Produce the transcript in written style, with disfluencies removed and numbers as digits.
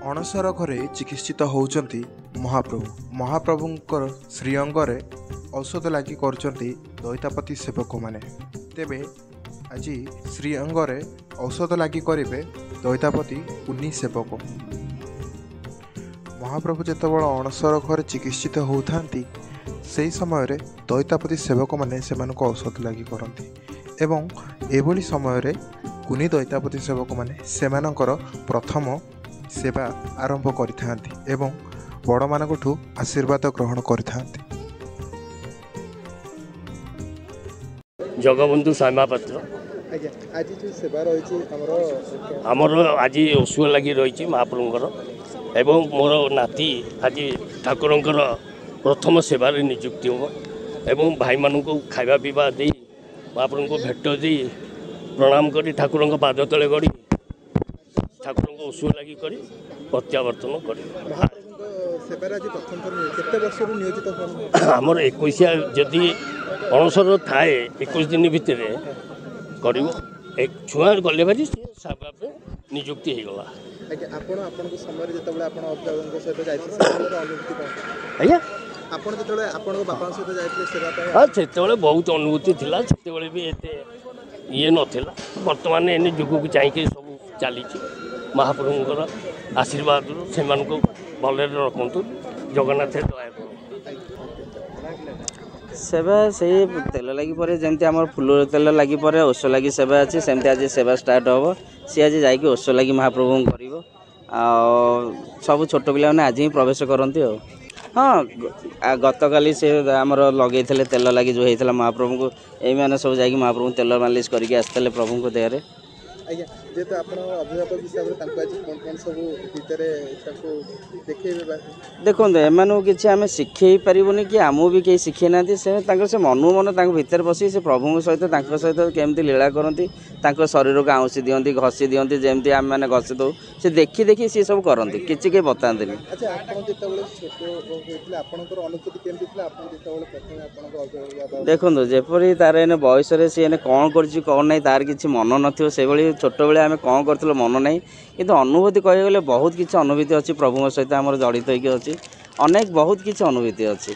अणसर घरे चिकित्सित होउचंती महाप्रभु महाप्रभुंकर श्रीअंगरे औषध लगी करचंती दैतापति सेवक माने। तेबे आज श्रीअंगरे औषध लगी करिवे दैतापति पुनि सेवक। महाप्रभु जेतेबेले अणसर घरे चिकित्सित होउथांती सेही समय रे दैतापति सेवक माने सेमानको औषध लगी करंती एवं एभली समय रे कुनी दैतापति सेवक माने सेमानकर प्रथम सेवा आरंभ करिथांती एवं बड़ मानकठू आशीर्वाद ग्रहण करिथांती। जगबंधु श्यामा पात्र आज जो सेवा रही आमर आज ओसुआ लगी रही महाप्रभुंकर एवं मोर नाती आज ठाकुरंकर प्रथम सेवार नियुक्ति हो एवं भाई मान को खावा पीवा दे महाप्रभु को भेट दे प्रणाम करी ठाकुरंक पाद तले गड़ी ठाकुर को ओसुआ लगी करी प्रत्यावर्तन आमर 21 जदि अणसर थाए 21 दिन भितर कर छुआ गले भारी नियुक्ति हो गला। हाँ से बहुत अनुभूति थी से भी एते ये नाला बर्तमान एने जुग को चाहिए सब चली महाप्रभुंर आशीर्वाद से भले रखु जगन्नाथ दया सेवा से तेल लगी पर जमती आम फुल तेल लगी पर ओष लगी सेवा अच्छी सेमती आज सेवा स्टार्ट हम सी आज जाकि ओष लगी महाप्रभु कर सब छोट पिला आज ही प्रवेश करती। हाँ गत काली से आमर लगे तेल लगी जो होता महाप्रभु को यही मैंने सब जा महाप्रभु तेल मालिश करके आसते प्रभु को देहरे जेहेतु आप अभिभावक हिसाब से देखो एमू कि आम शिखे पारूनी कि आमू भी कहीं शिखे ना से मनु मन भितर बसी से प्रभु सहित सहित केमती लीला करती शरीर को आउँसी दिखती घसी दिखती जमी आम मैंने घसी दो से देखी देखी सी सब करती किसी कहीं बताते। देखो जपरी तार एने बयस सी कौन कर कौन ना तार किसी मन न छोट बेले आम कौन कर मन ना कि अनुभूति कह गले बहुत किसी अनुभूति अच्छी प्रभु सहित आम जड़ित होगी अच्छी अनेक बहुत किसी अनुभूति अच्छी।